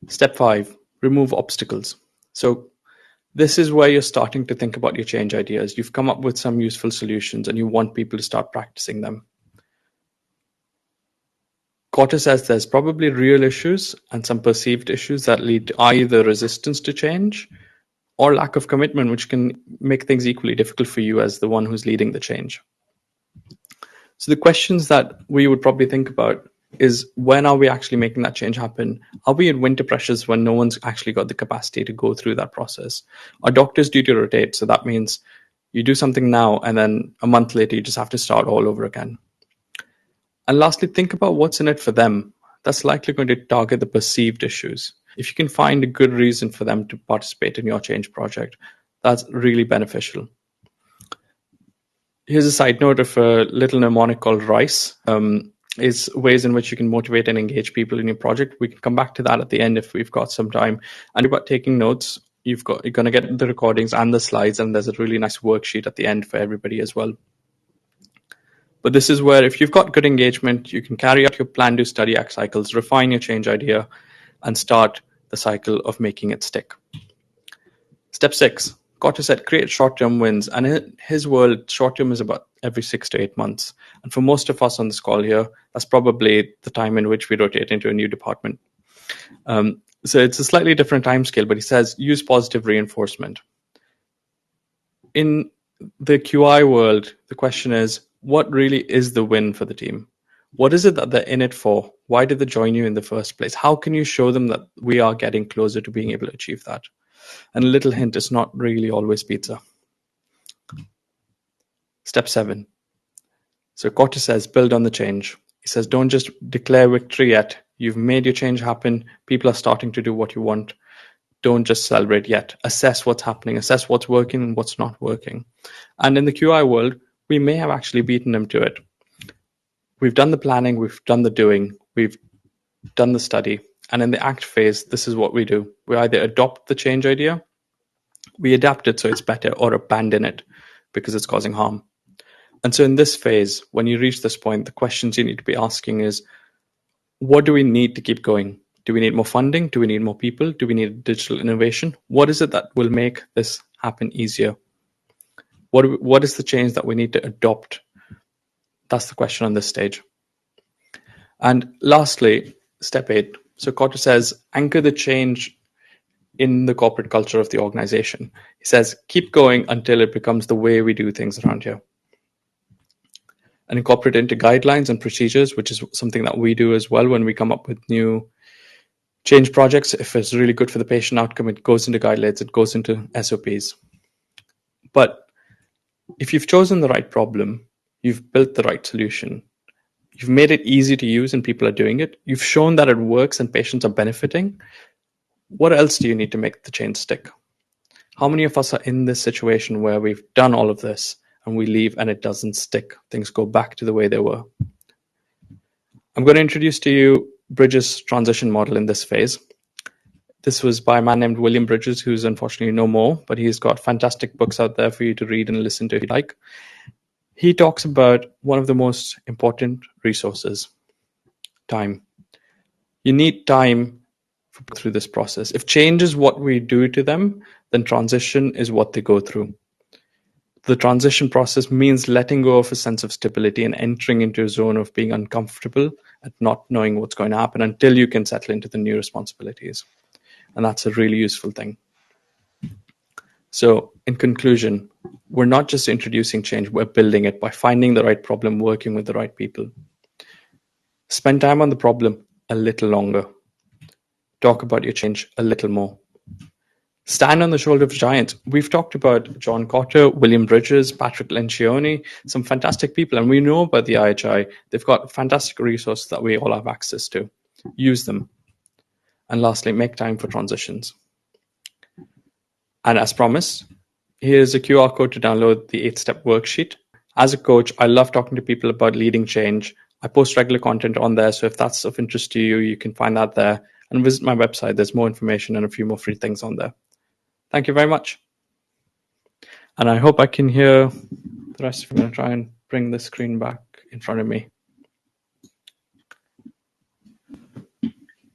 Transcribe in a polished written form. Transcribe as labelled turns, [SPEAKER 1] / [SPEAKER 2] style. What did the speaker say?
[SPEAKER 1] Step 5, remove obstacles. So this is where you're starting to think about your change ideas. You've come up with some useful solutions and you want people to start practicing them. Kotter says there's probably real issues and some perceived issues that lead to either resistance to change or lack of commitment, which can make things equally difficult for you as the one who's leading the change. So the questions that we would probably think about is, when are we actually making that change happen? Are we in winter pressures when no one's actually got the capacity to go through that process? Are doctors due to rotate? So that means you do something now and then a month later you just have to start all over again. And lastly, think about what's in it for them. That's likely going to target the perceived issues. If you can find a good reason for them to participate in your change project, that's really beneficial. Here's a side note of a little mnemonic called RICE. Is ways in which you can motivate and engage people in your project. We can come back to that at the end if we've got some time. And about taking notes, you're going to get the recordings and the slides, and there's a really nice worksheet at the end for everybody as well. But this is where, if you've got good engagement, you can carry out your plan, do, study, act cycles, refine your change idea, and start the cycle of making it stick. Step 6, Kotter said, create short-term wins. And in his world, short-term is about every 6 to 8 months. And for most of us on this call here, that's probably the time in which we rotate into a new department. So it's a slightly different time scale, but he says, use positive reinforcement. In the QI world, the question is, what really is the win for the team? What is it that they're in it for? Why did they join you in the first place? How can you show them that we are getting closer to being able to achieve that? And a little hint, it's not really always pizza. Step 7. So Kotter says, build on the change. He says, don't just declare victory yet. You've made your change happen. People are starting to do what you want. Don't just celebrate yet. Assess what's happening. Assess what's working and what's not working. And in the QI world, we may have actually beaten them to it. We've done the planning. We've done the doing. We've done the study. And in the act phase, this is what we do. We either adopt the change idea, we adapt it so it's better, or abandon it because it's causing harm. And so in this phase, when you reach this point, the questions you need to be asking is, what do we need to keep going? Do we need more funding? Do we need more people? Do we need digital innovation? What is it that will make this happen easier? What is the change that we need to adopt? That's the question on this stage. And lastly, step 8. So Kotter says, anchor the change in the corporate culture of the organization. He says, keep going until it becomes the way we do things around here. And incorporate into guidelines and procedures, which is something that we do as well when we come up with new change projects. If it's really good for the patient outcome, it goes into guidelines, it goes into SOPs. But if you've chosen the right problem, you've built the right solution, you've made it easy to use and people are doing it, you've shown that it works and patients are benefiting, what else do you need to make the change stick? How many of us are in this situation where we've done all of this and we leave and it doesn't stick? Things go back to the way they were. I'm going to introduce to you Bridges' transition model in this phase. This was by a man named William Bridges, who's unfortunately no more, but he's got fantastic books out there for you to read and listen to if you like. He talks about one of the most important resources, time. You need time through this process. If change is what we do to them, then transition is what they go through. The transition process means letting go of a sense of stability and entering into a zone of being uncomfortable and not knowing what's going to happen until you can settle into the new responsibilities. And that's a really useful thing. So in conclusion, we're not just introducing change, we're building it by finding the right problem, working with the right people. Spend time on the problem a little longer. Talk about your change a little more. Stand on the shoulder of giants. We've talked about John Kotter, William Bridges, Patrick Lencioni, some fantastic people, and we know about the IHI. They've got fantastic resources that we all have access to. Use them. And lastly, make time for transitions. And as promised, here's a QR code to download the 8-step worksheet. As a coach, I love talking to people about leading change. I post regular content on there, so if that's of interest to you, you can find that there. And visit my website. There's more information and a few more free things on there. Thank you very much. And I hope I can hear the rest. I'm going to try and bring the screen back in front of me.